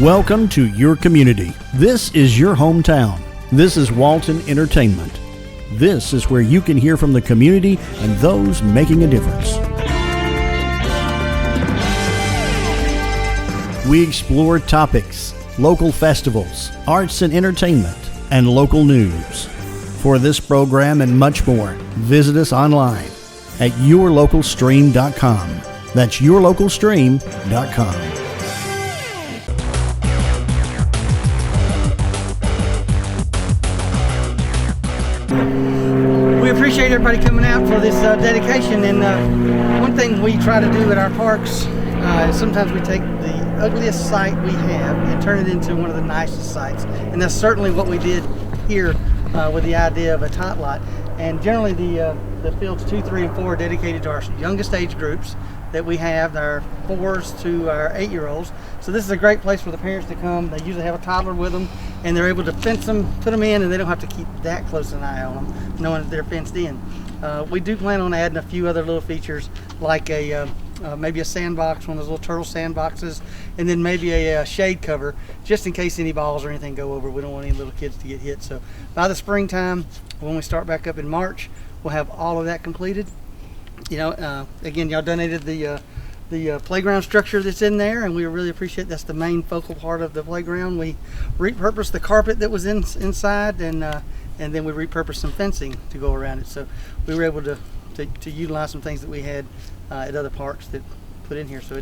Welcome to your community. This is your hometown. This is Walton Entertainment. This is where you can hear from the community and those making a difference. We explore topics, local festivals, arts and entertainment, and local news. For this program and much more, visit us online at yourlocalstream.com. That's yourlocalstream.com. We appreciate everybody coming out for this dedication, and one thing we try to do at our parks is sometimes we take the ugliest site we have and turn it into one of the nicest sites, and that's certainly what we did here with the idea of a tot lot. And generally the fields 2, 3, and 4 are dedicated to our youngest age groups that we have, our 4s to our 8-year-olds. So this is a great place for the parents to come. They usually have a toddler with them, and they're able to fence them, put them in, and they don't have to keep that close an eye on them, knowing that they're fenced in. We do plan on adding a few other little features, like maybe a sandbox, one of those little turtle sandboxes, and then maybe a shade cover, just in case any balls or anything go over. We don't want any little kids to get hit. So by the springtime, when we start back up in March, we'll have all of that completed. Again, y'all donated the playground structure that's in there, and we really appreciate that's the main focal part of the playground. We repurposed the carpet that was inside, and then we repurposed some fencing to go around it. So we were able to utilize some things that we had at other parks that put in here. So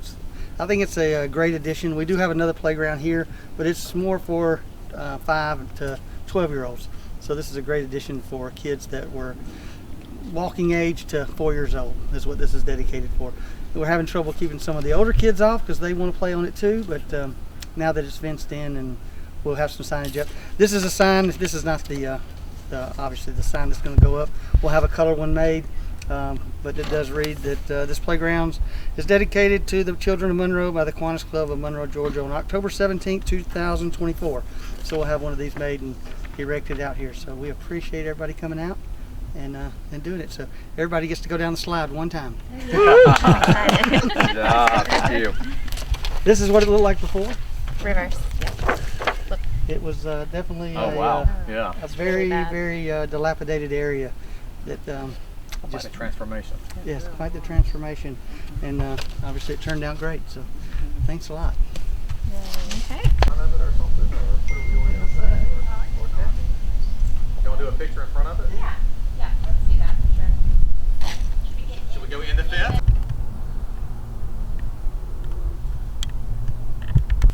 I think it's a great addition. We do have another playground here, but it's more for 5 to 12-year-olds. So this is a great addition for kids that were walking age to 4 years old is what this is dedicated for. We're having trouble keeping some of the older kids off because they want to play on it too, but now that it's fenced in, and we'll have some signage up. This is a sign. This is not the obviously the sign that's going to go up. We'll have a color one made, but it does read that this playground is dedicated to the children of Monroe by the Kiwanis Club of Monroe, Georgia on October 17th, 2024. So we'll have one of these made and erected out here. So we appreciate everybody coming out and doing it. So everybody gets to go down the slide one time. Good job. Thank you. This is what it looked like before. Reverse. Yeah. Look. It was definitely a very, very dilapidated area. That quite a transformation. Yes, quite the transformation, and obviously it turned out great. So thanks a lot. Okay. Front of it or something, or what are we doing inside? You want to do a picture in front of it? Yeah. Yeah. Let's do that for sure. Should we go in the fifth?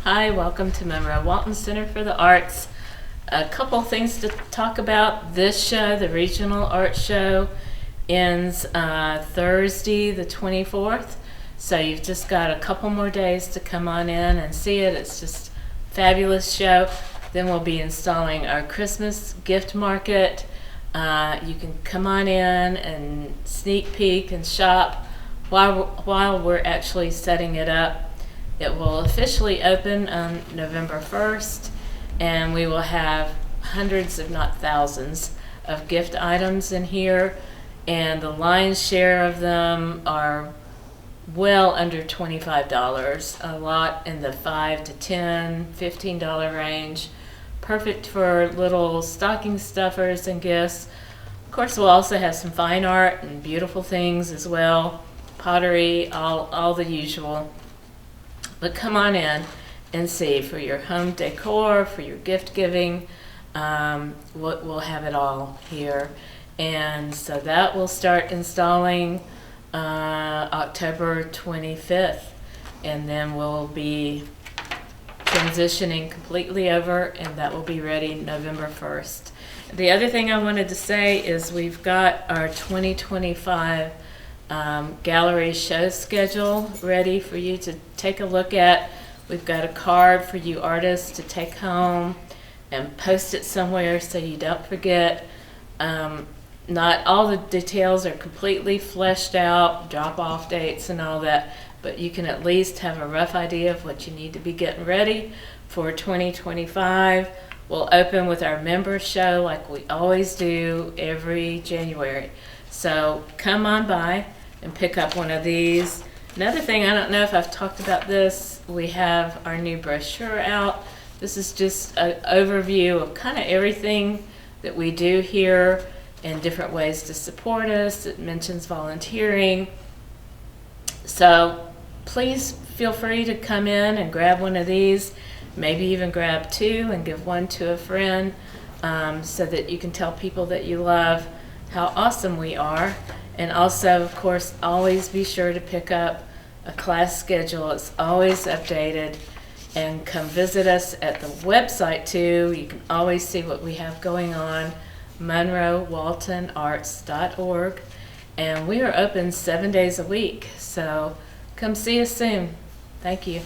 Hi, welcome to Monroe Walton Center for the Arts. A couple things to talk about. This show, the Regional Art Show, ends Thursday the 24th. So you've just got a couple more days to come on in and see it. It's just a fabulous show. Then we'll be installing our Christmas gift market. You can come on in and sneak peek and shop while we're actually setting it up. It will officially open on November 1st, and we will have hundreds, if not thousands, of gift items in here, and the lion's share of them are well under $25. A lot in the $5 to $10, $15 range. Perfect for little stocking stuffers and gifts. Of course, we'll also have some fine art and beautiful things as well. Pottery, all the usual. But come on in and see for your home decor, for your gift giving. We'll have it all here. And so that will start installing October 25th. And then we'll be transitioning completely over, and that will be ready November 1st. The other thing I wanted to say is we've got our 2025 gallery show schedule ready for you to take a look at. We've got a card for you artists to take home and post it somewhere so you don't forget. Not all the details are completely fleshed out, drop-off dates and all that, but you can at least have a rough idea of what you need to be getting ready for 2025. We'll open with our member show like we always do every January. So come on by and pick up one of these. Another thing, I don't know if I've talked about this we have our new brochure out. This is just an overview of kind of everything that we do here and different ways to support us. It mentions volunteering. So please feel free to come in and grab one of these, maybe even grab two and give one to a friend, so that you can tell people that you love how awesome we are. And also, of course, always be sure to pick up a class schedule. It's always updated. And come visit us at the website too. You can always see what we have going on, MonroeWaltonArts.org. And we are open 7 days a week. So come see us soon. Thank you.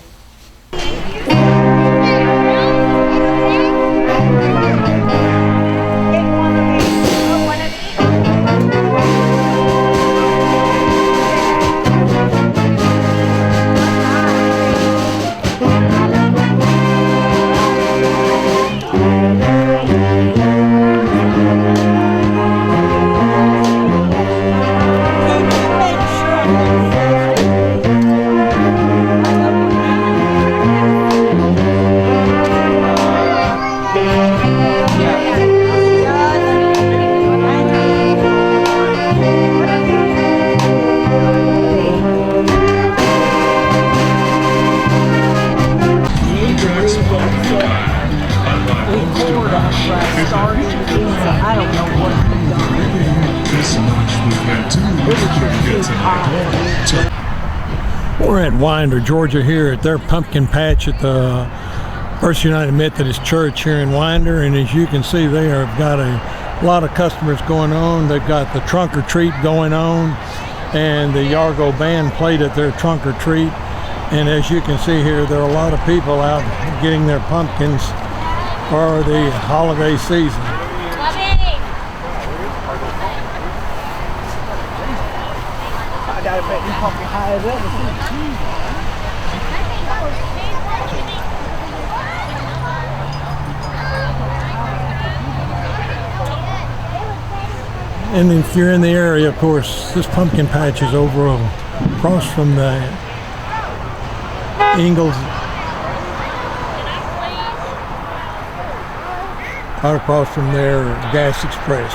We're at Winder, Georgia, here at their pumpkin patch at the First United Methodist Church here in Winder, and as you can see, they have got a lot of customers going on. They've got the trunk or treat going on, and the Yargo band played at their trunk or treat. And as you can see here, there are a lot of people out getting their pumpkins for the holiday season. And if you're in the area, of course, this pumpkin patch is over across from the Ingalls, right across from their Gas Express.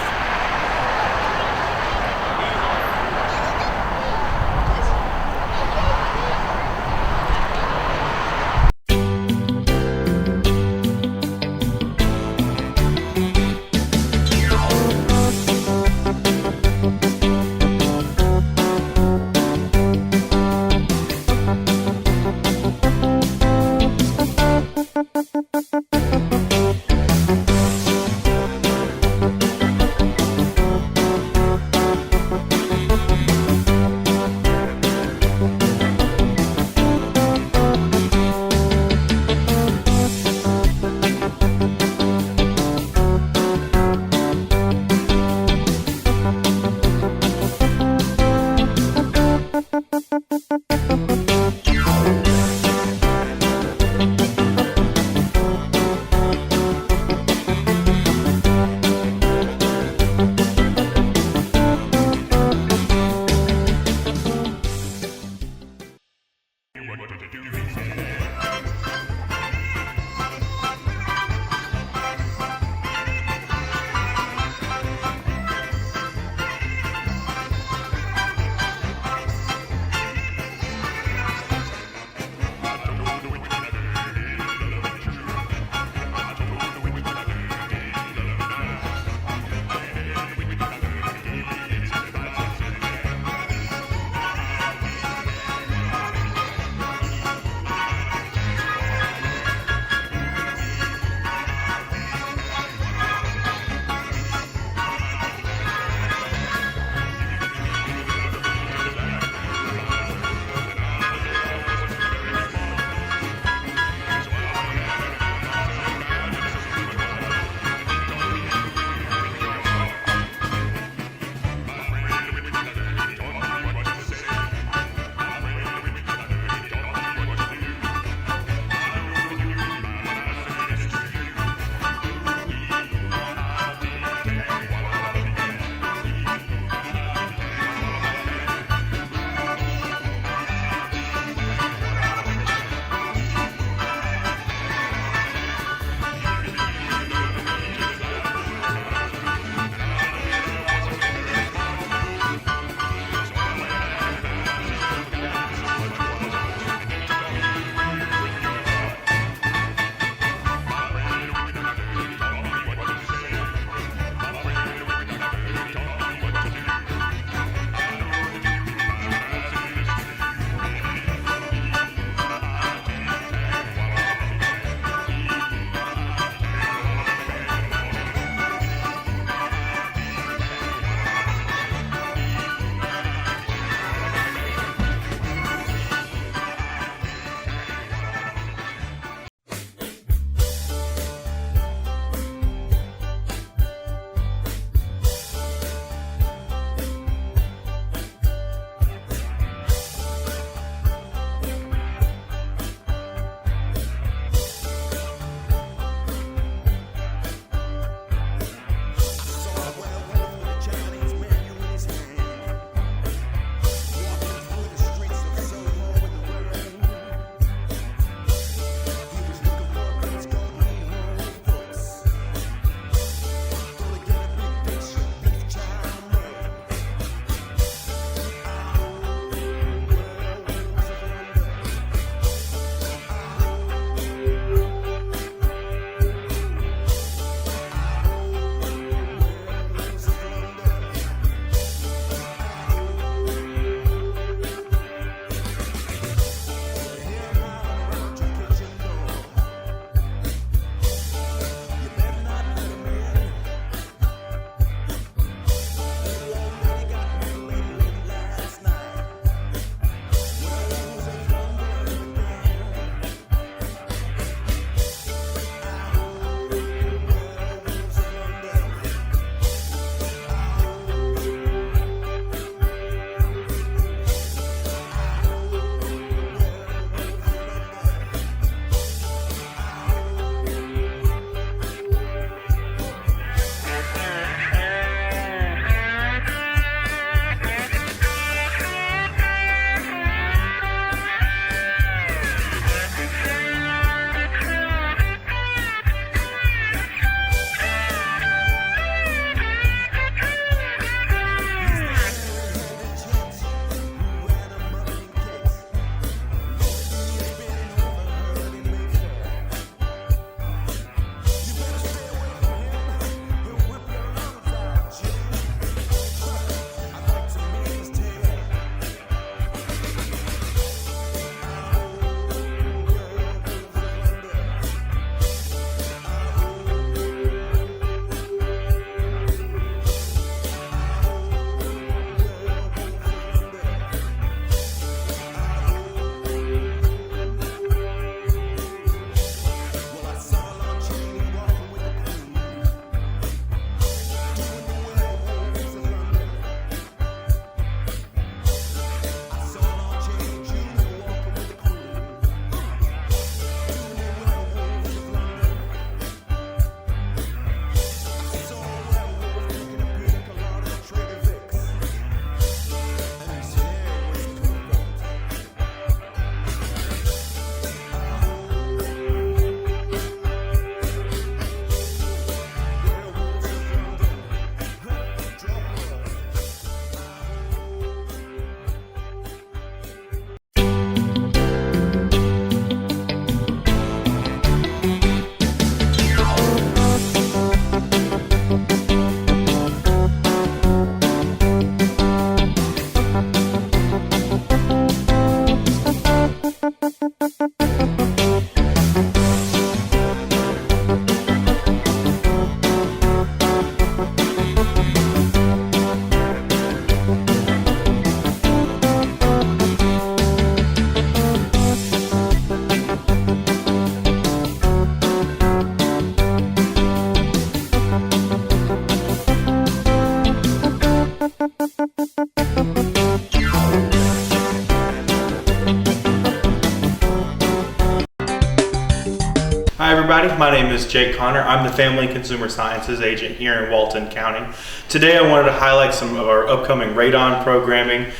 Hi everybody, my name is Jake Connor. I'm the Family and Consumer Sciences agent here in Walton County. Today I wanted to highlight some of our upcoming radon programming.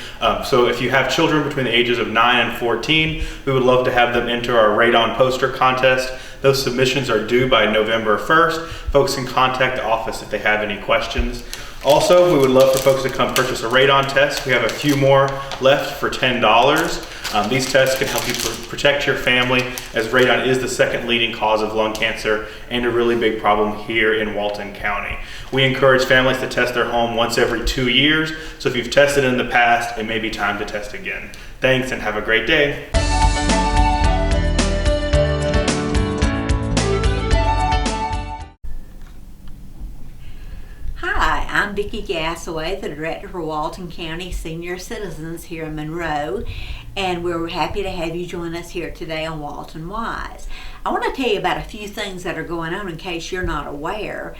So if you have children between the ages of 9 and 14, we would love to have them enter our radon poster contest. Those submissions are due by November 1st. Folks can contact the office if they have any questions. Also, we would love for folks to come purchase a radon test. We have a few more left for $10. These tests can help you protect your family, as radon is the second leading cause of lung cancer and a really big problem here in Walton County. We encourage families to test their home once every 2 years, so if you've tested in the past, it may be time to test again. Thanks and have a great day. Hi, I'm Vicki Gassaway, the Director for Walton County Senior Citizens here in Monroe, and we're happy to have you join us here today on Walton Wise. I want to tell you about a few things that are going on in case you're not aware.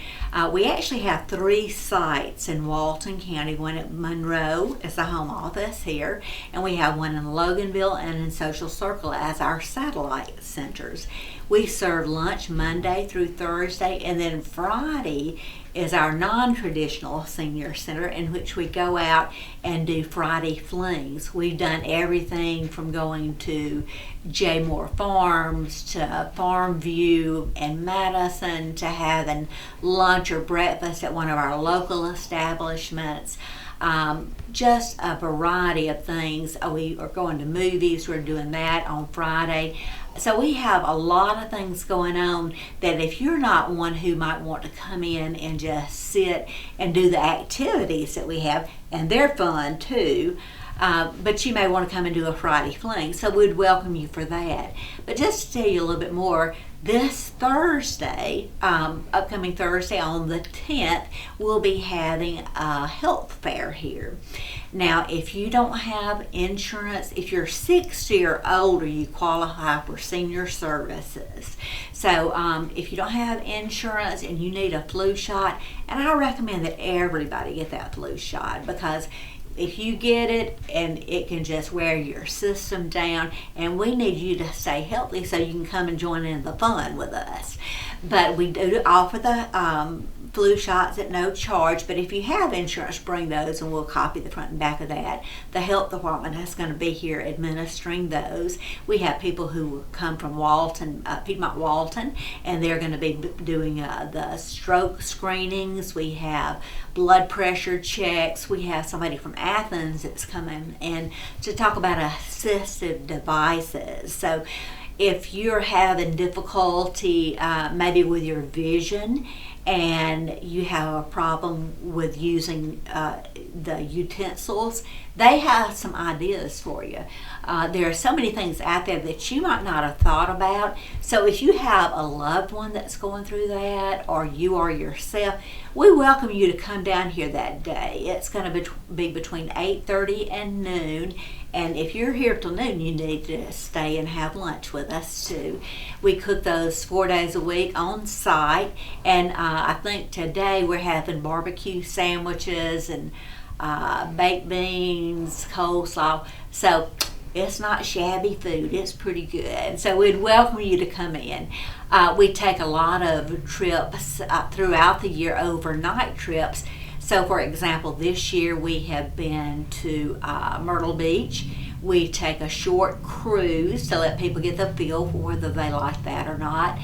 We actually have 3 sites in Walton County, one at Monroe as the home office here, and we have one in Loganville and in Social Circle as our satellite centers. We serve lunch Monday through Thursday, and then Friday is our non-traditional senior center in which we go out and do Friday flings. We've done everything from going to J. Moore Farms to Farm View and Madison to having lunch or breakfast at one of our local establishments. Just a variety of things. We are going to movies. We're doing that on Friday. So we have a lot of things going on that if you're not one who might want to come in and just sit and do the activities that we have, and they're fun too, but you may want to come and do a Friday fling, so we'd welcome you for that. But just to tell you a little bit more, this Thursday, upcoming Thursday on the 10th, we'll be having a health fair here. Now, if you don't have insurance, if you're 60 or older, you qualify for senior services. So if you don't have insurance and you need a flu shot, and I recommend that everybody get that flu shot, because if you get it, and it can just wear your system down, and we need you to stay healthy so you can come and join in the fun with us. But we do offer the flu shots at no charge, but if you have insurance, bring those and we'll copy the front and back of that. The health department is going to be here administering those. We have people who come from Walton, Piedmont Walton, and they're going to be doing the stroke screenings. We have blood pressure checks. We have somebody from Athens that's coming in to talk about assistive devices. So if you're having difficulty maybe with your vision, and you have a problem with using the utensils, they have some ideas for you. There are so many things out there that you might not have thought about. So if you have a loved one that's going through that, or you are yourself, we welcome you to come down here that day. It's going to be between 8:30 and noon. And if you're here till noon, you need to stay and have lunch with us too. We cook those 4 days a week on site, and I think today we're having barbecue sandwiches and baked beans, coleslaw. So it's not shabby food, it's pretty good. So we'd welcome you to come in. We take a lot of trips throughout the year, overnight trips. So for example, this year we have been to Myrtle Beach. We take a short cruise to let people get the feel for whether they like that or not.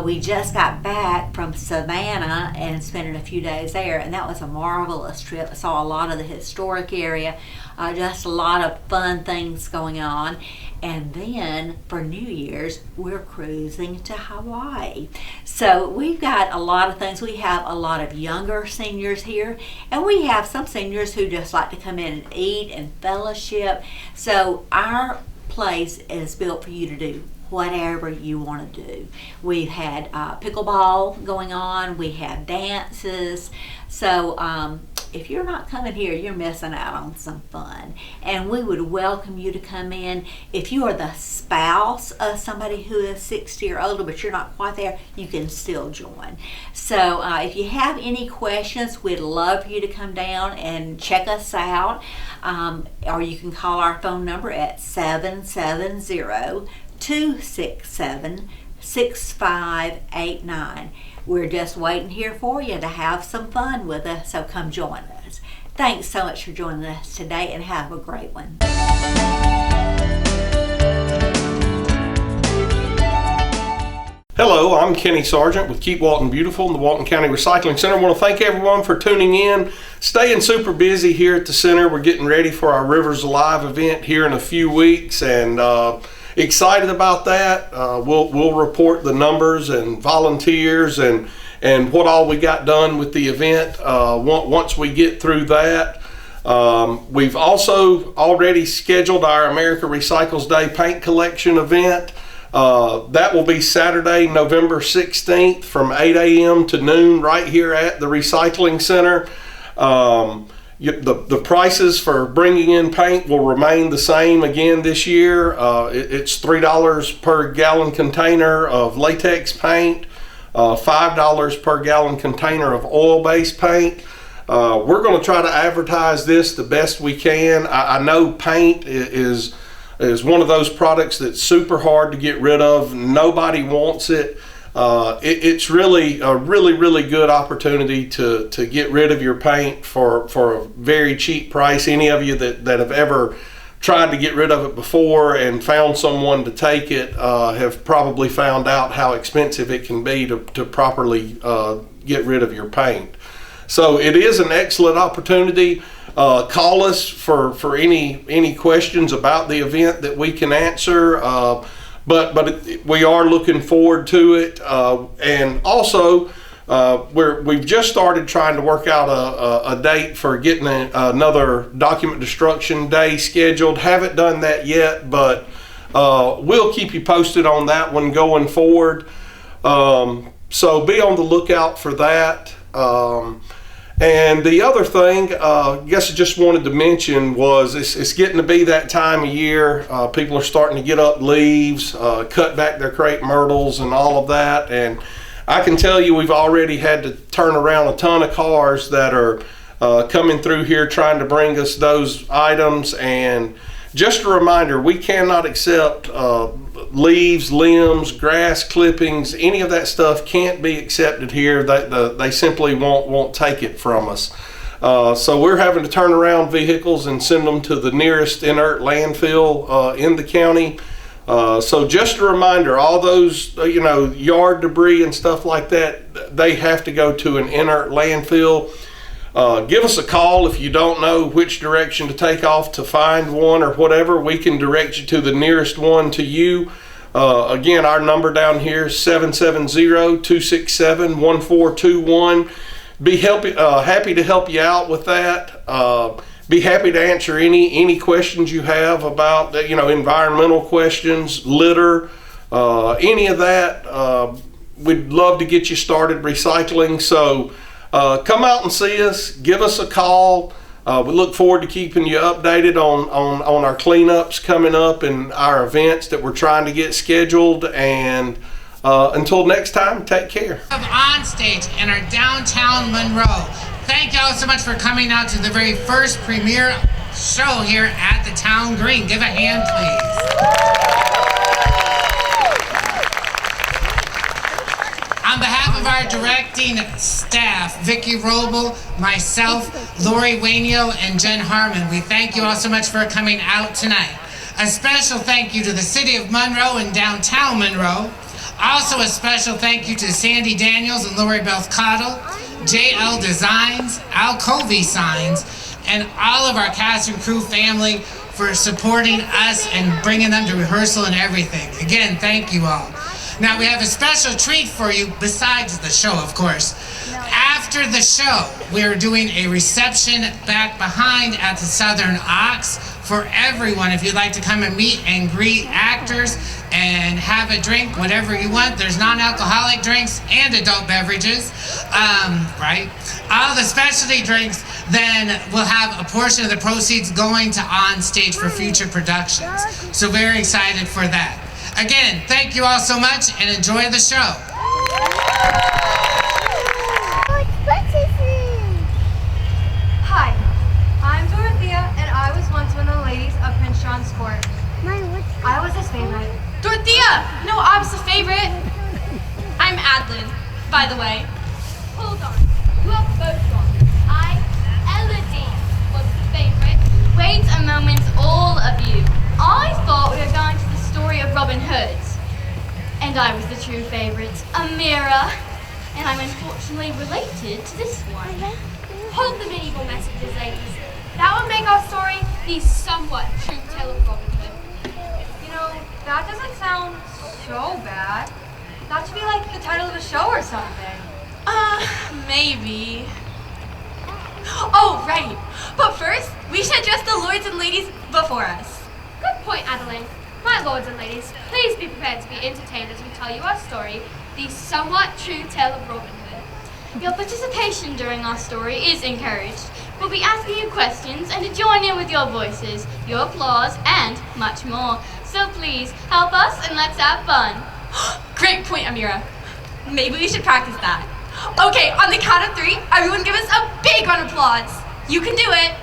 We just got back from Savannah and spending a few days there, and that was a marvelous trip. I saw a lot of the historic area, just a lot of fun things going on. And then for New Year's, we're cruising to Hawaii. So we've got a lot of things. We have a lot of younger seniors here, and we have some seniors who just like to come in and eat and fellowship. So our place is built for you to do whatever you want to do. We've had pickleball going on. We have dances. So if you're not coming here, you're missing out on some fun. And we would welcome you to come in. If you are the spouse of somebody who is 60 or older, but you're not quite there, you can still join. So if you have any questions, we'd love for you to come down and check us out. Or you can call our phone number at 770-267 6589. We're just waiting here for you to have some fun with us, so come join us. Thanks so much for joining us today, and have a great one. Hello, I'm Kenny Sargent with Keep Walton Beautiful in the Walton County Recycling Center. I want to thank everyone for tuning in. Staying super busy here at the center. We're getting ready for our Rivers Alive event here in a few weeks, and excited about that. We'll report the numbers and volunteers and what all we got done with the event once we get through that. We've also already scheduled our America Recycles Day paint collection event. That will be Saturday, November 16th from 8 a.m. to noon right here at the Recycling Center. The prices for bringing in paint will remain the same again this year. It's $3 per gallon container of latex paint, $5 per gallon container of oil-based paint. We're going to try to advertise this the best we can. I know paint is one of those products that's super hard to get rid of. Nobody wants it. It's really a really good opportunity to get rid of your paint for a very cheap price. Any of you that have ever tried to get rid of it before and found someone to take it have probably found out how expensive it can be to properly get rid of your paint. So it is an excellent opportunity. Call us for any questions about the event that we can answer. But we are looking forward to it, and also we've just started trying to work out a date for getting another document destruction day scheduled. Haven't done that yet, but we'll keep you posted on that one going forward. So be on the lookout for that. And the other thing, I guess I just wanted to mention was it's getting to be that time of year. People are starting to get up leaves, cut back their crepe myrtles and all of that. And I can tell you we've already had to turn around a ton of cars that are coming through here trying to bring us those items. And just a reminder, we cannot accept leaves, limbs, grass clippings, any of that stuff can't be accepted here. They simply won't take it from us. So we're having to turn around vehicles and send them to the nearest inert landfill in the county. So just a reminder, all those yard debris and stuff like that, they have to go to an inert landfill. Give us a call if you don't know which direction to take off to find one or whatever. We can direct you to the nearest one to you. Again, our number down here is 770-267-1421. Be happy to help you out with that. Be happy to answer any questions you have about environmental questions, litter, any of that. We'd love to get you started recycling. So come out and see us, give us a call. We look forward to keeping you updated on our cleanups coming up and our events that we're trying to get scheduled. And until next time, take care. On stage in our downtown Monroe. Thank y'all so much for coming out to the very first premiere show here at the Town Green. Give a hand, please. On behalf of our directing staff, Vicki Roble, myself, Lori Wainio, and Jen Harmon, we thank you all so much for coming out tonight. A special thank you to the City of Monroe and downtown Monroe. Also a special thank you to Sandy Daniels and Lori Beth Cottle, JL Designs, Al Covey Signs, and all of our cast and crew family for supporting us and bringing them to rehearsal and everything. Again, thank you all. Now we have a special treat for you besides the show, of course. After the show, we're doing a reception back behind at the Southern Ox for everyone. If you'd like to come and meet and greet actors and have a drink, whatever you want. There's non-alcoholic drinks and adult beverages, right? All the specialty drinks, then we'll have a portion of the proceeds going to On Stage for future productions. So very excited for that. Again, thank you all so much and enjoy the show. Hi, I'm Dorothea, and I was once one of the ladies of Prince John's Court. I was his favorite. Dorothea! No, I was the favorite. I'm Adlin, by the way. Hold on. You are both wrong. Elodie was the favorite. Wait a moment, all of you. I thought we were going to the story of Robin Hood. And I was the true favorite, Amira. And I'm unfortunately related to this one. Hold the medieval messages, ladies. That would make our story the somewhat true tale of Robin Hood. You know, that doesn't sound so bad. That should be like the title of a show or something. Maybe. Oh, right. But first, we should address the lords and ladies before us. Good point, Adeline. My lords and ladies, please be prepared to be entertained as we tell you our story, the somewhat true tale of Robin Hood. Your participation during our story is encouraged. We'll be asking you questions and to join in with your voices, your applause, and much more. So please, help us and let's have fun. Great point, Amira. Maybe we should practice that. Okay, on the count of 3, everyone give us a big round of applause. You can do it.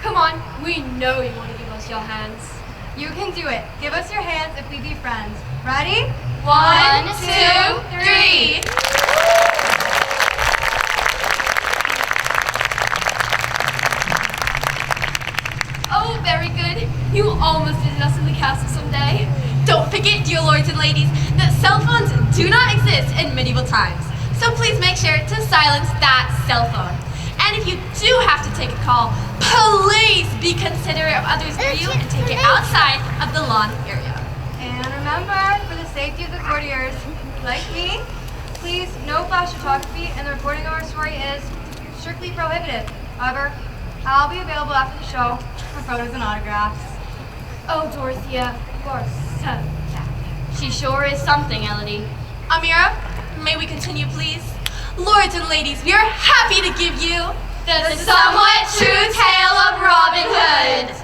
Come on, we know you want to give us your hands. You can do it. Give us your hands if we be friends. Ready? 1, 2, 3. Oh, very good. You almost visited us in the castle someday. Don't forget, dear lords and ladies, that cell phones do not exist in medieval times. So please make sure to silence that cell phone. And if you do have to take a call, please be considerate of others' view and take it outside of the lawn area. And remember, for the safety of the courtiers, like me, please no flash photography, and the recording of our story is strictly prohibited. However, I'll be available after the show for photos and autographs. Oh, Dorothea, you are so fat. She sure is something, Elodie. Amira, may we continue, please? Lords and ladies, we are happy to give you the somewhat true tale of Robin Hood.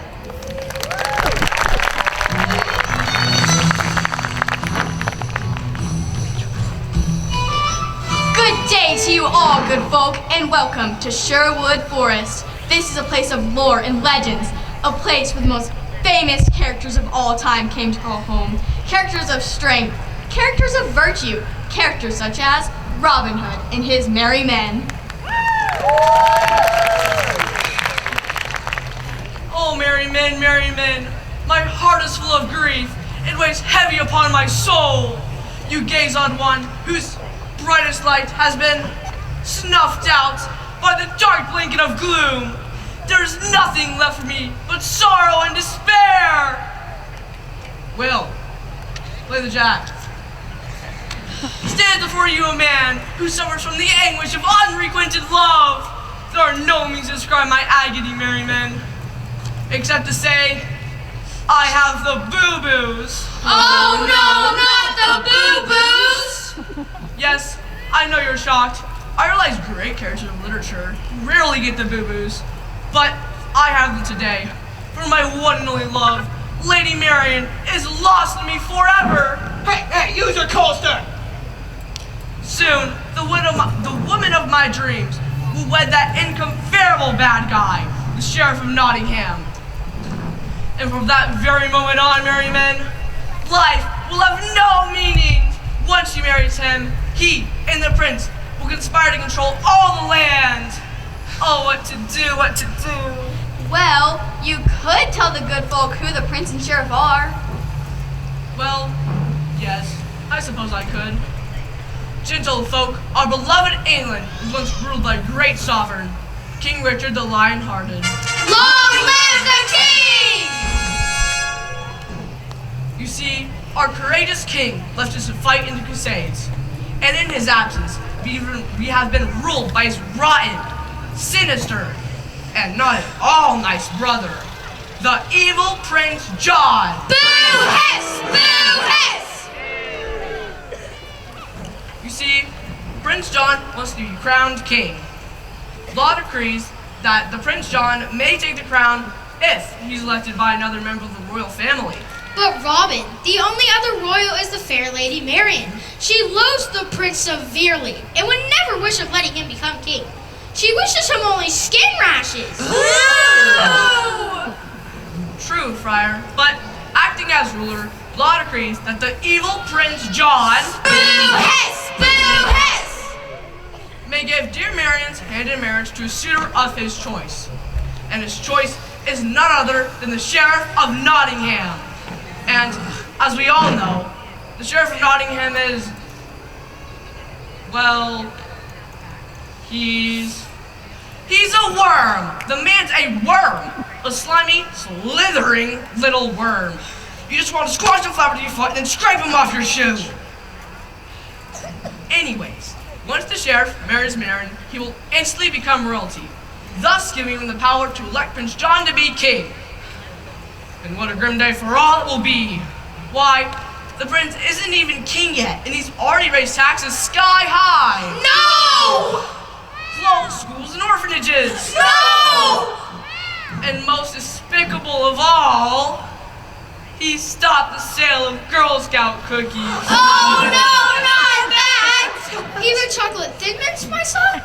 Good day to you all, good folk, and welcome to Sherwood Forest. This is a place of lore and legends, a place where the most famous characters of all time came to call home. Characters of strength, characters of virtue, characters such as Robin Hood and his merry men. Oh, merry men, my heart is full of grief. It weighs heavy upon my soul. You gaze on one whose brightest light has been snuffed out by the dark blanket of gloom. There is nothing left for me but sorrow and despair. Will, play the jack. Stands before you a man who suffers from the anguish of unrequited love. There are no means to describe my agony, merry men, except to say, I have the boo-boos. Oh no, not the boo-boos! Yes, I know you're shocked. I realize great characters of literature rarely get the boo-boos, but I have them today. For my one and only love, Lady Marian, is lost to me forever. Hey, use your coaster! Soon, the woman of my dreams will wed that incomparable bad guy, the Sheriff of Nottingham. And from that very moment on, merry men, life will have no meaning. Once she marries him, he and the prince will conspire to control all the land. Oh, what to do, what to do. Well, you could tell the good folk who the prince and sheriff are. Well, yes, I suppose I could. Gentle folk, our beloved England was once ruled by a great sovereign, King Richard the Lion-Hearted. Long live the king! You see, our courageous king left us to fight in the Crusades, and in his absence, we have been ruled by his rotten, sinister, and not at all nice brother, the evil Prince John. Boo hiss! Boo hiss! You see, Prince John wants to be crowned king. Law decrees that the Prince John may take the crown if he's elected by another member of the royal family. But Robin, the only other royal is the fair Lady Marian. She loathes the prince severely and would never wish of letting him become king. She wishes him only skin rashes. True, Friar, but acting as ruler, law decrees that the evil Prince John... Boo hiss! may give dear Marion's hand in marriage to a suitor of his choice. And his choice is none other than the Sheriff of Nottingham. And as we all know, the Sheriff of Nottingham is, well, he's a worm. The man's a worm. A slimy, slithering little worm. You just want to squash him flat with your foot and then scrape him off your shoe. Anyways, once the sheriff marries Marion, he will instantly become royalty, thus giving him the power to elect Prince John to be king. And what a grim day for all it will be. Why, the prince isn't even king yet, and he's already raised taxes sky high. No! Closed schools and orphanages. No! And most despicable of all, he stopped the sale of Girl Scout cookies. Oh no, not that! Even chocolate Thin Mints, my son?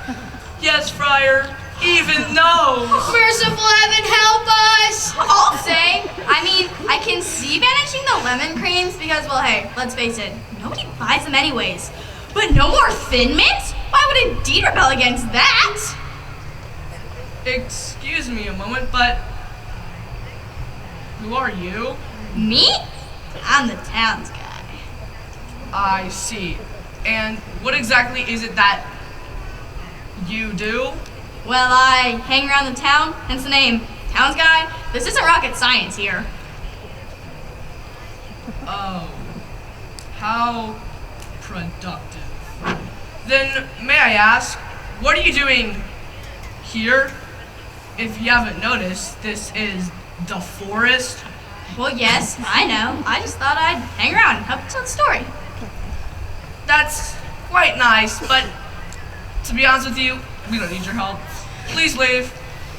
Yes, Friar, even those. Merciful heaven, help us! I'll say, I can see banishing the lemon creams because, well, hey, let's face it, nobody buys them anyways. But no more Thin Mints? Why would Indeed rebel against that? Excuse me a moment, but who are you? Me? I'm the town's guy. I see. And what exactly is it that you do? Well, I hang around the town, hence the name, town's guy. This isn't rocket science here. Oh, how productive. Then, may I ask, what are you doing here? If you haven't noticed, this is the forest. Well, yes, I know. I just thought I'd hang around and help tell the story. That's quite nice, but to be honest with you, we don't need your help. Please leave.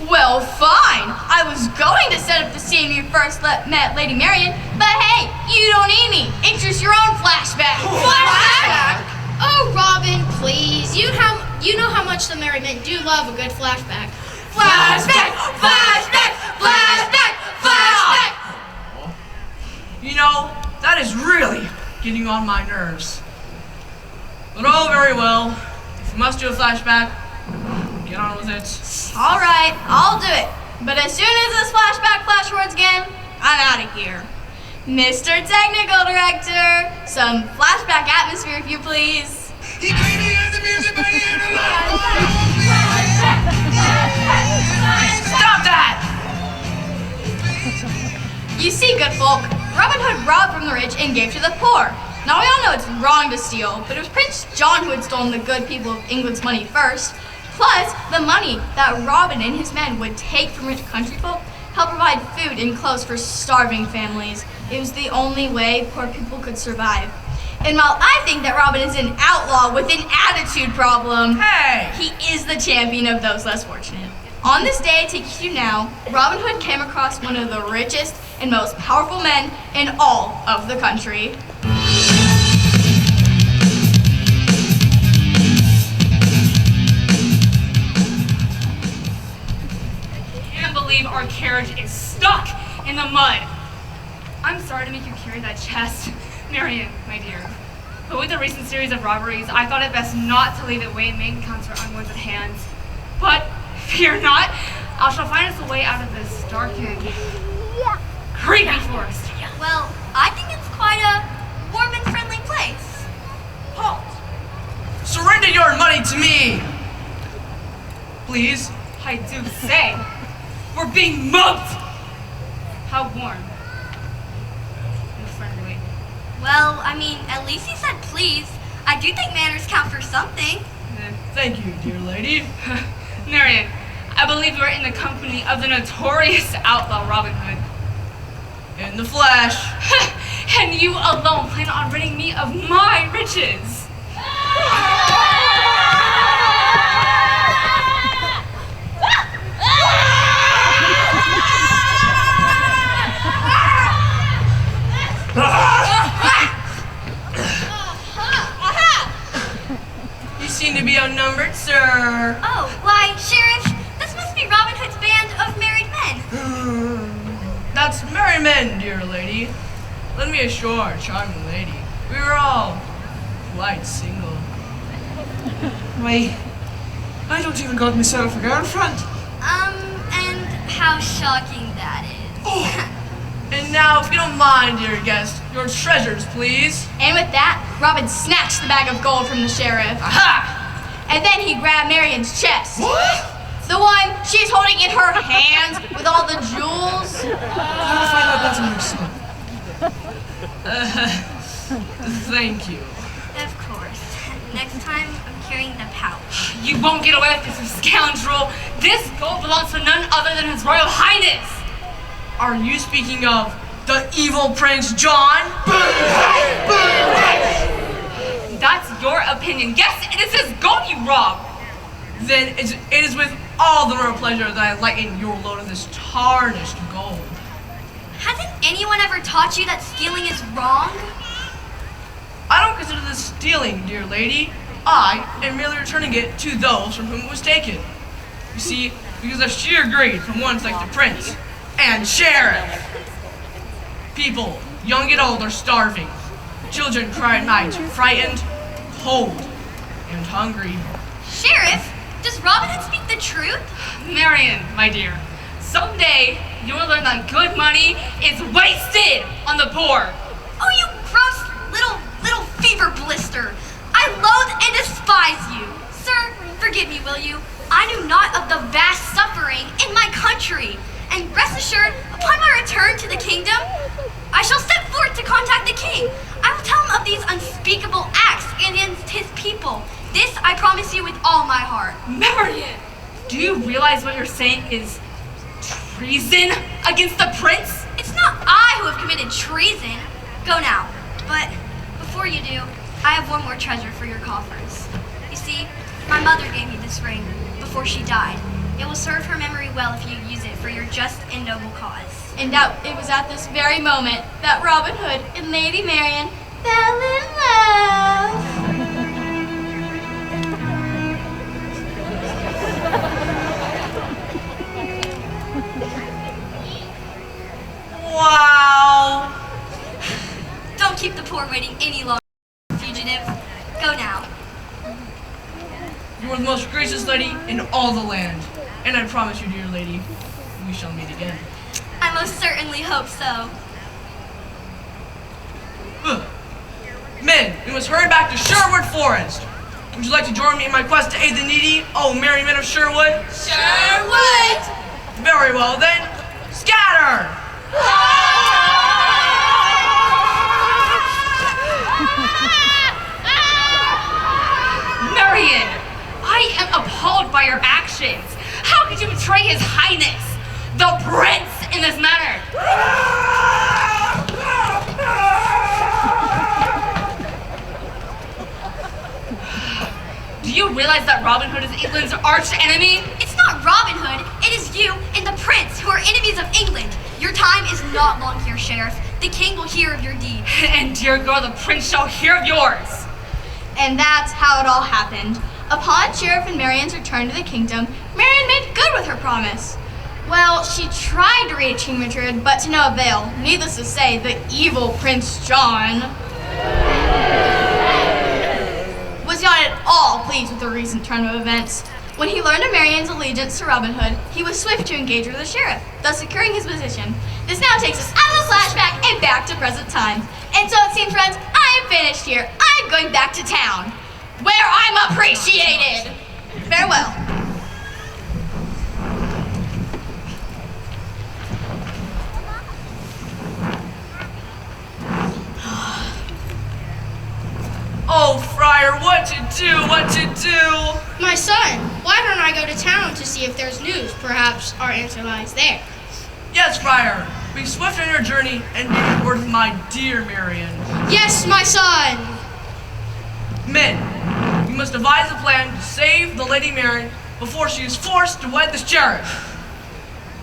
Well, fine. I was going to set up the scene you first met Lady Marion, but hey, you don't need me. It's just your own flashback. Flashback? Oh, Robin, please. You know how much the Merry Men do love a good flashback. Flashback! Flashback! Flashback! Flashback! You know, that is really getting on my nerves. But oh, very well. If you must do a flashback, get on with it. All right, I'll do it. But as soon as this flashback flashwords again, I'm out of here. Mr. Technical Director, some flashback atmosphere if you please. Stop that! You see, good folk, Robin Hood robbed from the rich and gave to the poor. Now we all know it's wrong to steal, but it was Prince John who had stolen the good people of England's money first. Plus, the money that Robin and his men would take from rich country folk helped provide food and clothes for starving families. It was the only way poor people could survive. And while I think that Robin is an outlaw with an attitude problem, hey, he is the champion of those less fortunate. On this day I take you now, Robin Hood came across one of the richest and most powerful men in all of the country. I can't believe our carriage is stuck in the mud. I'm sorry to make you carry that chest, Marion, my dear. But with the recent series of robberies, I thought it best not to leave it wait and make accounts for unwanted hands. But fear not, I shall find us a way out of this dark and creepy forest. Well, I think it's quite a warm and friendly place. Halt! Surrender your money to me! Please? I do say, we're being mugged! How warm and friendly. Well, at least you said please. I do think manners count for something. Thank you, dear lady. Marion, I believe you are in the company of the notorious outlaw Robin Hood. In the flesh. And you alone plan on ridding me of my riches. You seem to be outnumbered, sir. Oh, why, Sheriff, this must be Robin Hood's band of married men. That's merry men, dear lady. Let me assure our charming lady, we were all quite single. Wait, I don't even got myself a girlfriend. And how shocking that is. Oh. And now, if you don't mind, dear guest, your treasures, please. And with that, Robin snatched the bag of gold from the sheriff. Aha! And then he grabbed Marion's chest. What? The one she's holding in her hands with all the jewels. I'll find out better yourself. Thank you. Of course. Next time, I'm carrying the pouch. You won't get away with this, you scoundrel. This gold belongs to none other than His Royal Highness. Are you speaking of the evil Prince John? That's your opinion. Yes, it is his gold you robbed. Then it is with all the more pleasure that I lighten your load of this tarnished gold. Hasn't anyone ever taught you that stealing is wrong? I don't consider this stealing, dear lady. I am merely returning it to those from whom it was taken. You see, because of sheer greed from ones like the prince and sheriff. People, young and old, are starving. Children cry at night, frightened, cold, and hungry. Sheriff, does Robin Hood speak the truth? Marion, my dear, someday you will learn that good money is wasted on the poor. Oh, you gross little fever blister. I loathe and despise you. Sir, forgive me, will you? I knew not of the vast suffering in my country. And rest assured, upon my return to the kingdom, I shall step forth to contact the king. I will tell him of these unspeakable acts against his people. This I promise you with all my heart. Marion, do you realize what you're saying is treason against the prince? It's not I who have committed treason. Go now. But before you do, I have one more treasure for your coffers. You see, my mother gave me this ring before she died. It will serve her memory well if you use it for your just and noble cause. And it was at this very moment that Robin Hood and Lady Marian fell in love. Wow! Don't keep the poor waiting any longer, fugitive. Go now. You are the most gracious lady in all the land. And I promise you, dear lady, we shall meet again. I most certainly hope so. Men, we must hurry back to Sherwood Forest. Would you like to join me in my quest to aid the needy, oh merry men of Sherwood? Sherwood! Very well then, scatter! Marion, I am appalled by your actions. How could you betray His Highness, the Prince, in this manner? Do you realize that Robin Hood is England's arch enemy? It's not Robin Hood, it is you and the Prince who are enemies of England. Your time is not long here, Sheriff. The king will hear of your deed. And dear girl, the Prince shall hear of yours. And that's how it all happened. Upon Sheriff and Marion's return to the kingdom, Marion made good with her promise. Well, she tried to reach King Richard, but to no avail. Needless to say, the evil Prince John was not at all pleased with the recent turn of events. When he learned of Marion's allegiance to Robin Hood, he was swift to engage with the sheriff, thus securing his position. This now takes us out of the flashback and back to present times. And so it seems, friends, I am finished here. I'm going back to town, where I'm appreciated. Farewell. Oh, Friar, what to do, what to do? My son, why don't I go to town to see if there's news? Perhaps our answer lies there. Yes, Friar, be swift on your journey and be word of my dear Marion. Yes, my son. Men, you must devise a plan to save the Lady Marion before she is forced to wed the sheriff.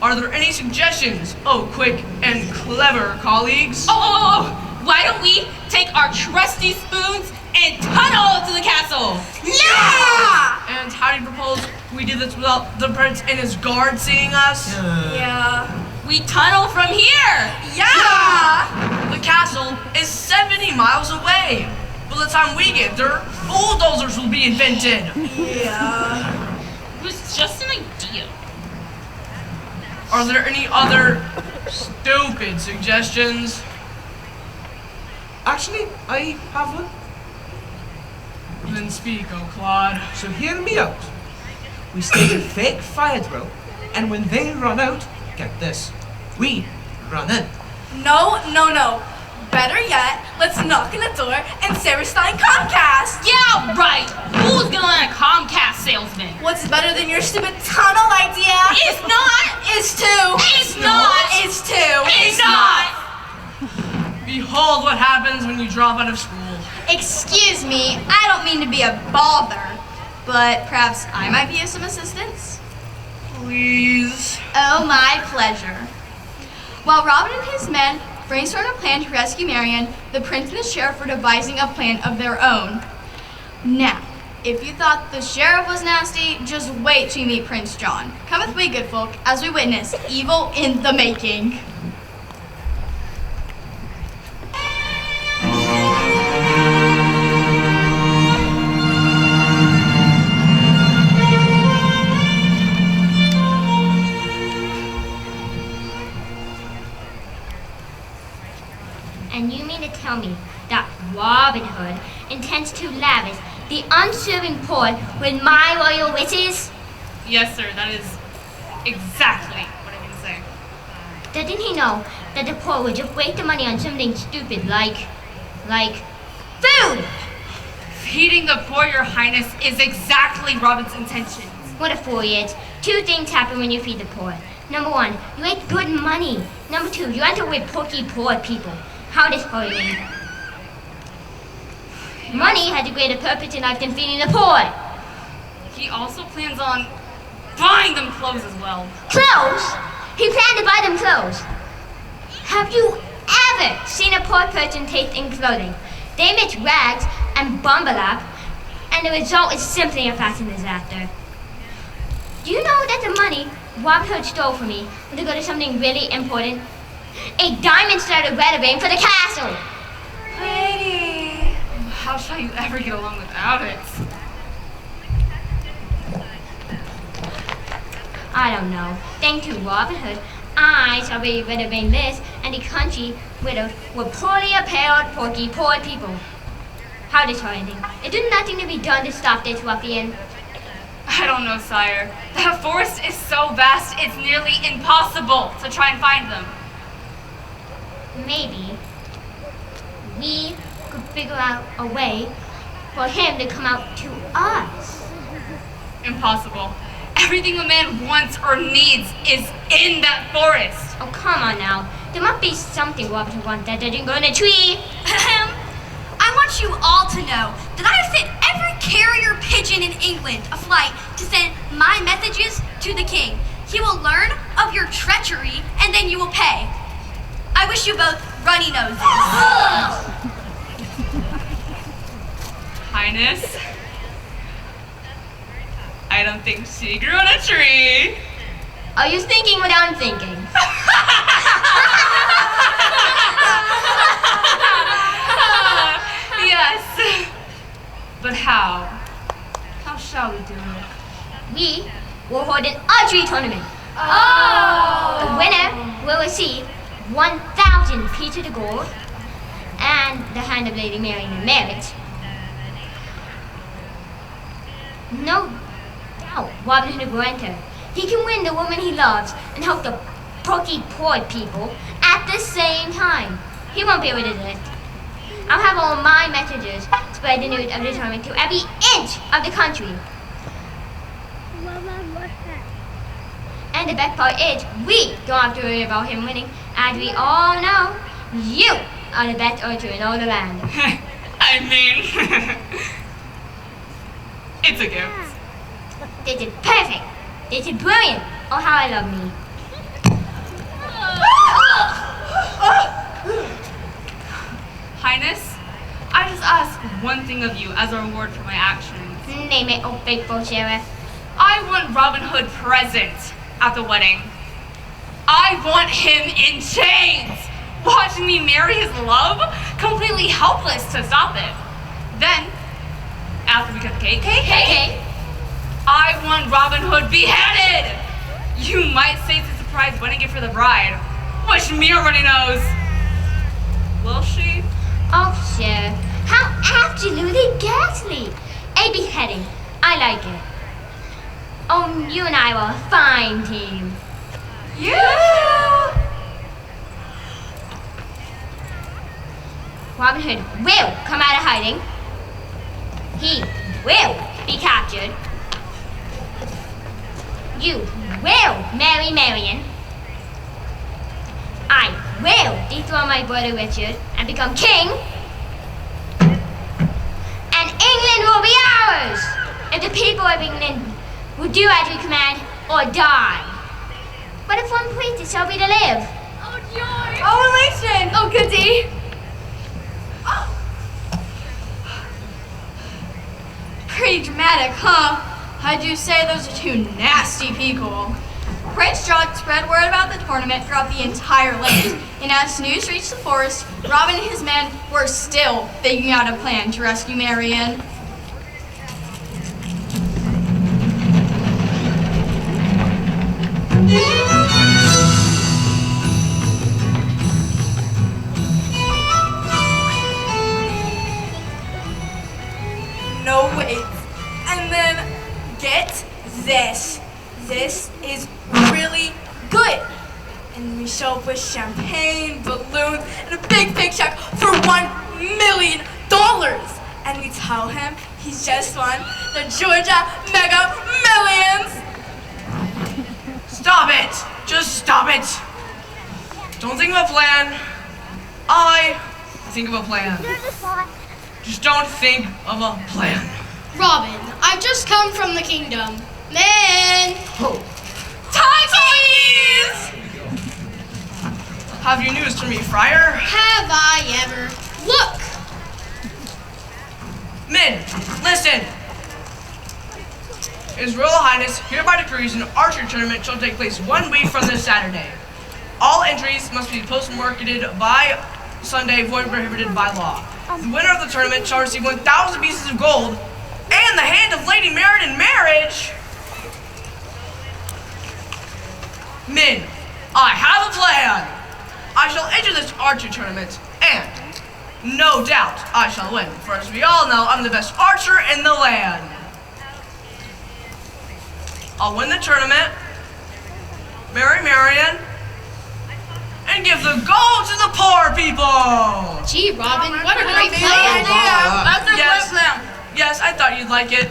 Are there any suggestions, oh quick and clever colleagues? Why don't we take our trusty spoons and tunnel to the castle? Yeah! And how do you propose we do this without the prince and his guard seeing us? Yeah. We tunnel from here. Yeah! The castle is 70 miles away. By the time we get there, bulldozers will be invented. Yeah. was just an idea. Are there any other stupid suggestions? Actually, I have one. Then speak, oh Claude. So hear me out. We stage a fake fire drill, and when they run out, get this, we run in. No. Better yet, let's knock on the door and say we're starting Comcast. Yeah, right. Who's gonna let a Comcast salesman? What's better than your stupid tunnel idea? It's not. It's two. It's not. It's two. It's not. Behold what happens when you drop out of school. Excuse me, I don't mean to be a bother, but perhaps I might be of some assistance? Please. Oh, my pleasure. While Robin and his men brainstormed a plan to rescue Marion, the prince and the sheriff were devising a plan of their own. Now, if you thought the sheriff was nasty, just wait till you meet Prince John. Come with me, good folk, as we witness evil in the making. And you mean to tell me that Robin Hood intends to lavish the unserving poor with my royal riches? Yes, sir. That is exactly what I'm gonna say. Doesn't he know that the poor would just waste the money on something stupid like food? Feeding the poor, Your Highness, is exactly Robin's intention. What a fool he is. Two things happen when you feed the poor. Number one, you make good money. Number two, you end up with porky poor people. How disappointing. Money has a greater purpose in life than feeding the poor. He also plans on buying them clothes as well. Clothes? He planned to buy them clothes. Have you ever seen a poor person taste in clothing? They mix rags and bumble up, and the result is simply a fashion disaster. Do you know that the money Robin Hood stole from me was to go to something really important? A diamond-studded wedding ring for the castle! Lady! How shall you ever get along without it? I don't know. Thanks to Robin Hood, I shall be ridding this and the country widowed with poorly apparelled, porky, poor people. How disheartening. Is there nothing to be done to stop this ruffian? I don't know, sire. The forest is so vast, it's nearly impossible to try and find them. Maybe we could figure out a way for him to come out to us. Impossible. Everything a man wants or needs is in that forest. Oh, come on now. There must be something Robin wants that doesn't grow in a tree. I want you all to know that I have sent every carrier pigeon in England aflight to send my messages to the king. He will learn of your treachery, and then you will pay. I wish you both runny noses. Highness, I don't think she grew on a tree. Are you thinking what I'm thinking? Yes. But how? How shall we do it? We will hold an archery tournament. Oh! The winner will receive 1,000 pieces of gold and the hand of Lady Marion in marriage. No doubt Robin Hood will enter. He can win the woman he loves and help the porky poor people at the same time. He won't be able to do it. I'll have all my messengers spread the news of the tournament to every inch of the country. And the best part is, we don't have to worry about him winning. As we all know, you are the best archer in all the land. I mean, it's a gift. This is perfect. This is brilliant. Oh, how I love me. Highness, I just ask one thing of you as a reward for my actions. Name it, oh faithful sheriff. I want Robin Hood present at the wedding. I want him in chains, watching me marry his love, completely helpless to stop it. Then, after we cut the cake, I want Robin Hood beheaded! You might say it's a surprise wedding gift for the bride, which me already knows. Will she? Oh, sure. How absolutely ghastly. A beheading. I like it. Oh, you and I were a fine team. Yeah! Robin Hood will come out of hiding. He will be captured. You will marry Marian. I will dethrone my brother Richard and become king. And England will be ours if the people of England will do as we command or die. But if one princess shall be to live. Oh, joy! Oh, elation! Oh, goody! Pretty dramatic, huh? I'd you say those are two nasty people. Prince John spread word about the tournament throughout the entire land, and as news reached the forest, Robin and his men were still figuring out a plan to rescue Marian. No, wait. And then, get this. This is really good. And we show up with champagne, balloons, and a big check for $1 million. And we tell him he's just won the Georgia Mega Millions. Stop it! Just stop it! Don't think of a plan. I think of a plan. Just don't think of a plan. Robin, I've just come from the kingdom. Man! Titties! Have you news for me, Friar? Have I ever? Look! Men, listen! His Royal Highness hereby decrees an archery tournament shall take place 1 week from this Saturday. All entries must be post-marketed by Sunday, void prohibited by law. The winner of the tournament shall receive 1,000 pieces of gold and the hand of Lady Marian in marriage. Men, I have a plan. I shall enter this archery tournament, and no doubt I shall win, for as we all know, I'm the best archer in the land. I'll win the tournament, marry Marian, and give the gold to the poor people. Gee, Robin, what a great plan. That's a great plan. Yes, I thought you'd like it.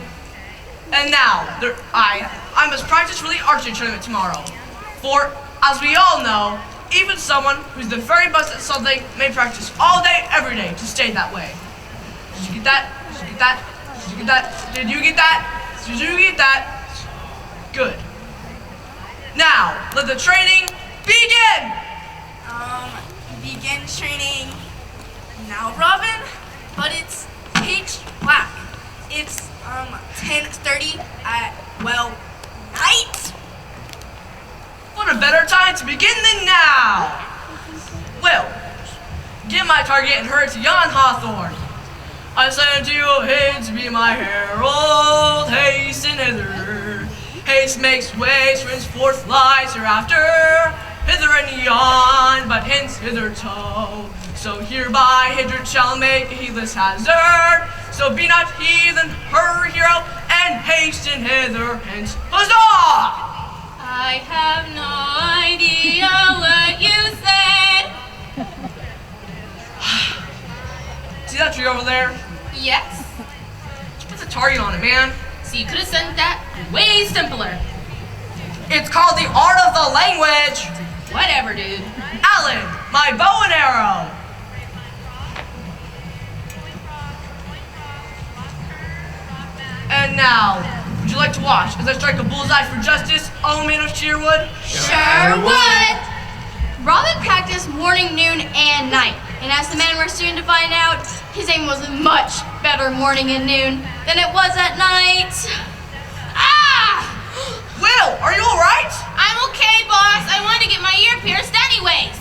And now, I must practice for the archery tournament tomorrow. For, as we all know, even someone who's the very best at something may practice all day, every day to stay that way. Did you get that? Did you get that? Did you get that? Did you get that? Did you get that? Good. Now, let the training begin! Begin training now, Robin, but it's pitch black. It's 10:30 at, well, night. What a better time to begin than now! Well, get my target and hurry to yon hawthorn. I send you ahead to be my herald, hasten hither. Haste makes way, springs forth, lies hereafter. Hither and yon, but hence hitherto. So hereby Hidred shall make a heedless hazard. So be not heathen, her hero, and hasten hither, hence huzzah! I have no idea what you said. See that tree over there? Yes. Just put the target on it, man. So you could have sent that way simpler. It's called the art of the language. Whatever, dude. Alan, my bow and arrow. And now, would you like to watch as I strike a bullseye for justice, O men of Sherwood? Sure would. Robin practiced morning, noon, and night. And as the men were soon to find out, his aim was much better morning and noon than it was at night. Ah! Will, are you alright? I'm okay, boss. I wanted to get my ear pierced anyways.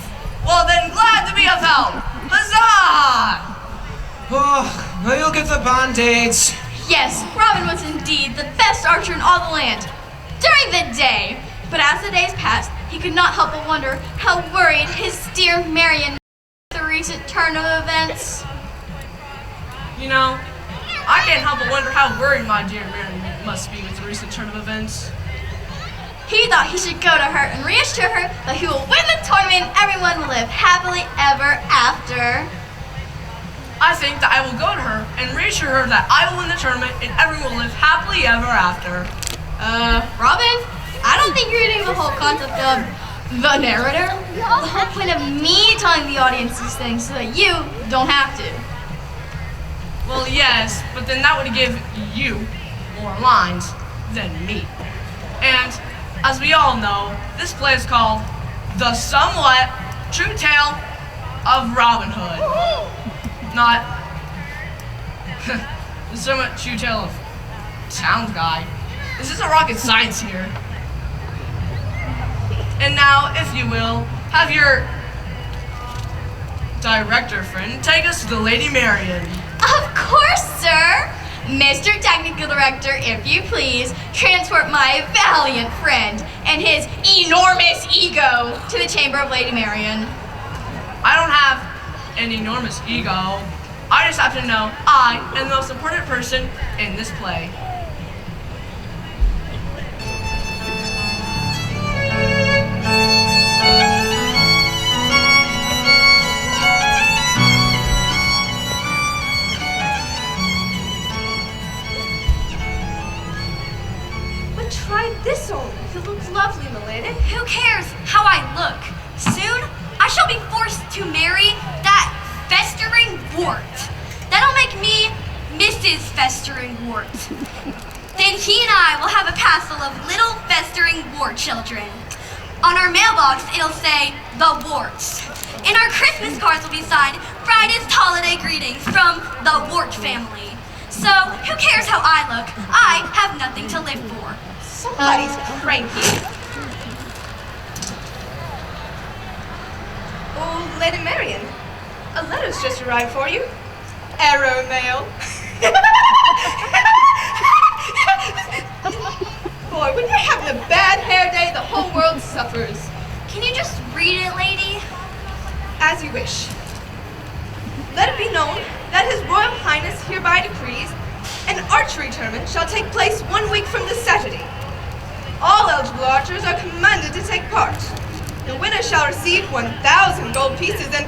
Well then, glad to be of help. Huzzah! Oh, now you'll get the band-aids. Yes, Robin was indeed the best archer in all the land during the day. But as the days passed, he could not help but wonder how worried his dear Marion was with the recent turn of events. You know, I can't help but wonder how worried my dear Marion must be with the recent turn of events. He thought he should go to her and reassure her that he will win the tournament and everyone will live happily ever after. I think that I will go to her and reassure her that I will win the tournament and everyone will live happily ever after. Robin, I don't think you're getting the whole concept of the narrator. The whole point of me telling the audience these things so that you don't have to. Well, yes, but then that would give you more lines than me. And as we all know, this play is called The Somewhat True Tale of Robin Hood. Not The Somewhat True Tale of Town Guy. This isn't rocket science here. And now, if you will, have your director friend take us to the Lady Marion. Of course, sir. Mr. Technical Director, if you please, transport my valiant friend and his enormous ego to the chamber of Lady Marion. I don't have an enormous ego. I just happen to know I am the most important person in this play. Try this on. It looks lovely, milady. Who cares how I look? Soon, I shall be forced to marry that festering wart. That'll make me Mrs. Festering Wart. Then he and I will have a passel of little festering wart children. On our mailbox, it'll say, The Warts. And our Christmas cards will be signed, Brightest Holiday Greetings from the Wart family. So, who cares how I look? I have nothing to live for. Somebody's cranky. Oh, Lady Marion, a letter's just arrived for you. Arrow mail. Boy, when you're having a bad hair day, the whole world suffers. Can you just read it, lady? As you wish. Let it be known that His Royal Highness hereby decrees an archery tournament shall take place 1 week from this Saturday. All eligible archers are commanded to take part. The winner shall receive 1,000 gold pieces and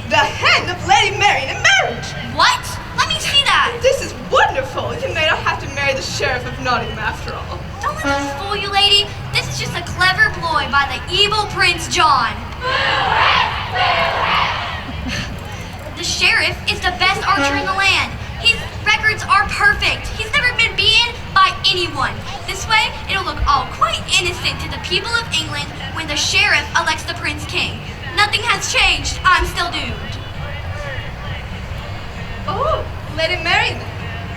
the hand of Lady Marion in marriage. What? Let me see that. This is wonderful. You may not have to marry the Sheriff of Nottingham after all. Don't let this fool you, lady. This is just a clever ploy by the evil Prince John. The sheriff is the best archer in the land. His records are perfect. He's never been beaten by anyone. This way, it'll look all quite innocent to the people of England when the sheriff elects the Prince King. Nothing has changed. I'm still doomed. Oh, Lady Marion,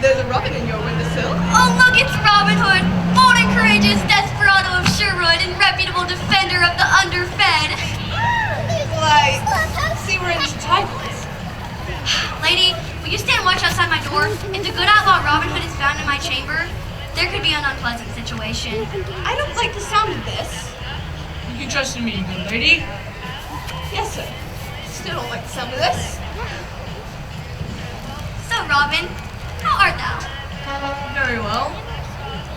there's a robin in your windowsill. Oh, look, it's Robin Hood, bold and courageous desperado of Sherwood and reputable defender of the underfed. Well, I see we're in titles. Lady, will you stand watch outside my door? If the good outlaw Robin Hood is found in my chamber, there could be an unpleasant situation. I don't like the sound of this. You can trust in me, good lady. Yes, sir. Still don't like the sound of this. So, Robin, how art thou? Very well.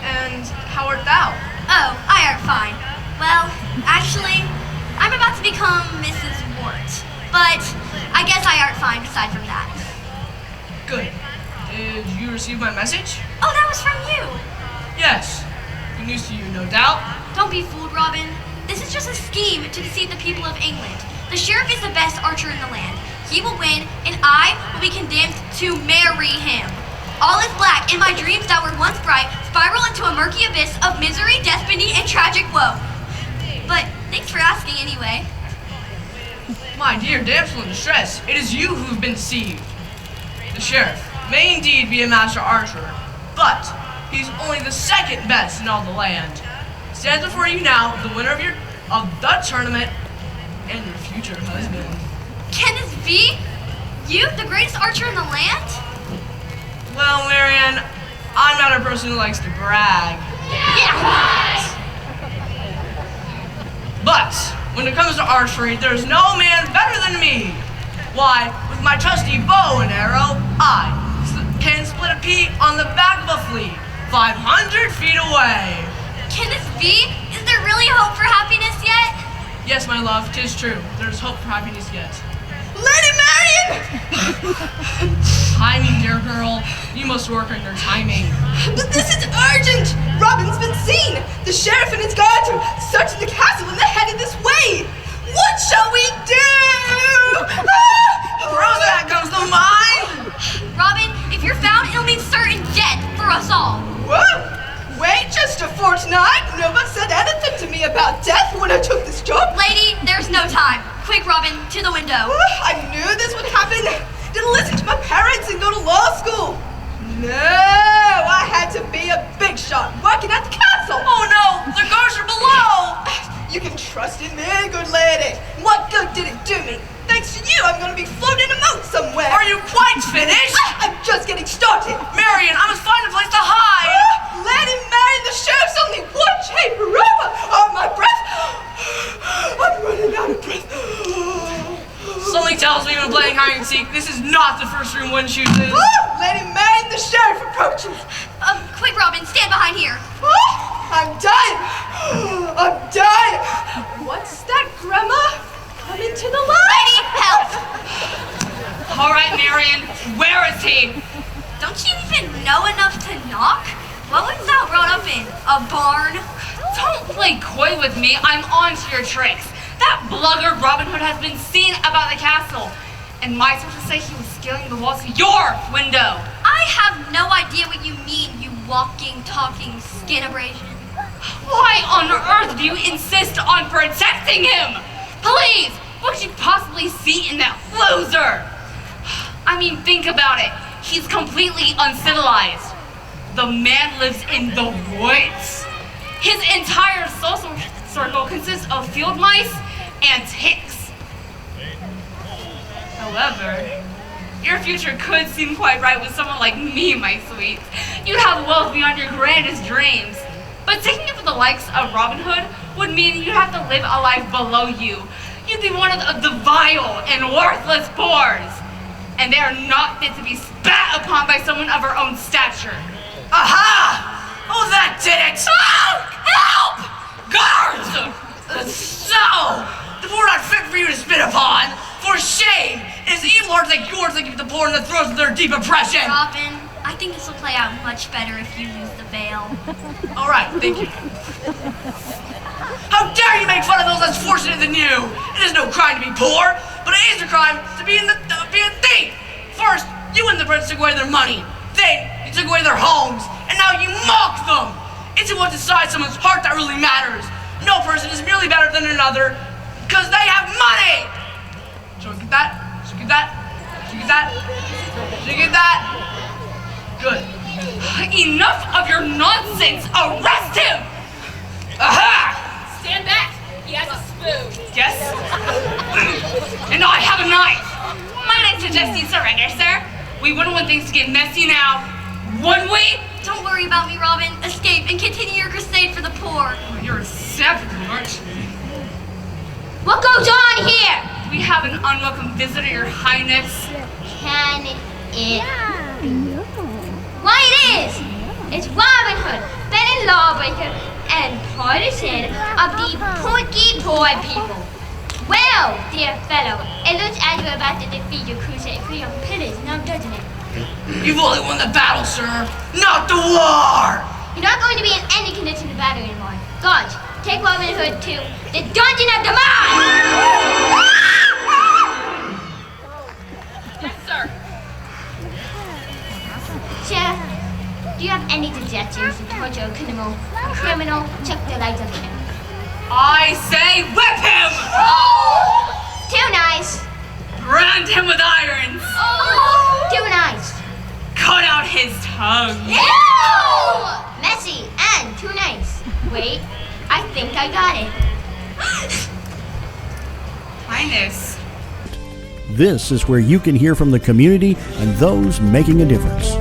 And how art thou? Oh, I art fine. Well, actually, I'm about to become Mrs. Wart. But I guess I art fine aside from that. Good. Did you receive my message? Oh, that was from you. Yes. Good news to you, no doubt. Don't be fooled, Robin. This is just a scheme to deceive the people of England. The sheriff is the best archer in the land. He will win, and I will be condemned to marry him. All is black, and my dreams that were once bright spiral into a murky abyss of misery, destiny, and tragic woe. But thanks for asking anyway. My dear damsel in distress, it is you who have been deceived. The sheriff may indeed be a master archer, but he's only the second best in all the land. Stands before you now the winner of the tournament and your future husband. Can this be? You, the greatest archer in the land? Well, Marianne, not a person who likes to brag. But when it comes to archery, there's no man better than me. Why, with my trusty bow and arrow, I can split a pea on the back of a flea, 500 feet away. Can this be? Is there really hope for happiness yet? Yes, my love, 'tis true. There's hope for happiness yet. Lady Marion! Timing, dear girl. You must work on your timing. But this is urgent! Robin's been seen! The sheriff and his guards are searching the castle and they're headed this way! What shall we do? Prozac comes to mind! Robin, if you're found, it'll mean certain death for us all. Whoa! Wait just a fortnight! No one said anything to me about death when I took this job. Lady, there's no time. Quick, Robin, to the window. I knew this would happen. Didn't listen to my parents and go to law school. No, I had to be a big shot working at the castle. Oh no, the guards are below. You can trust in me, good lady. What good did it do me? Thanks to you, I'm going to be floating a moat somewhere. Are you quite finished? I'm just getting started. Marion, I must find a place to hide. Lady Marion, the sheriff's only one chamber over. Oh, my breath. I'm running out of breath. Something tells me when playing hide and seek, this is not the first room one chooses. Lady Marion, the sheriff approaches. Quick, Robin, stand behind here. I'm dying. I'm dying. What's that, Grandma? Come into the light. Lady, help! All right, Marion, where is he? Don't you even know enough to knock? What was that brought up in? A barn? Don't play coy with me. I'm on to your tricks. That blugger Robin Hood has been seen about the castle. And my sources say he was scaling the walls of your window. I have no idea what you mean, you walking, talking skin abrasion. Why on earth do you insist on protecting him? Please, what could you possibly see in that loser? I mean, think about it. He's completely uncivilized. The man lives in the woods. His entire social circle consists of field mice and ticks. However, your future could seem quite bright with someone like me, my sweet. You'd have wealth beyond your grandest dreams. But taking it with the likes of Robin Hood would mean you'd have to live a life below you. You'd be one of the vile and worthless boors. And they are not fit to be spat upon by someone of our own stature. Aha! Oh, that did it! Oh, help! Guards! So, the poor not fit for you to spit upon. For shame! It is evil hearts like yours that keep the poor in the throes of their deep oppression. Robin, I think this will play out much better if you use the veil. All right, thank you. How dare you make fun of those less fortunate than you? It is no crime to be poor, but it is a crime to be a thief. First, you and the prince took away their money. Then, you took away their homes, and now you mock them. It's what decides someone's heart that really matters. No person is merely better than another because they have money. Shall we get that? Shall we get that? Shall we get that? Shall we get that? Good. Enough of your nonsense! Arrest him! Aha! Stand back! He has a spoon. Yes? And I have a knife! Might I suggest you surrender, sir? We wouldn't want things to get messy now, would we? Don't worry about me, Robin. Escape and continue your crusade for the poor. Oh, you're a savage, aren't you? What goes on here? We have an unwelcome visitor, Your Highness. Can it be? Why, it is! It's Robin Hood, Benny Lawbreaker, and partisan of the Porky Poor people. Well, dear fellow, it looks as you're about to defeat your crusade for your pillars, now doesn't it? You've only won the battle, sir, not the war! You're not going to be in any condition to battle anymore. Guards, take Robin Hood to the Dungeon of the Mind! Yes, sir. Sheriff, do you have any suggestions to torture a criminal, chuck the lights of him? I say whip him! Oh! Too nice! Brand him with irons! Oh! Too nice! Cut out his tongue! Ew! Messy and too nice. Wait, I think I got it. Highness. This is where you can hear from the community and those making a difference.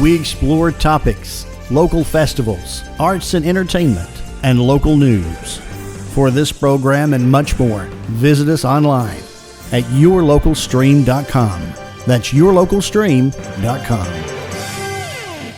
We explore topics, local festivals, arts and entertainment, and local news. For this program and much more, visit us online at yourlocalstream.com. That's yourlocalstream.com.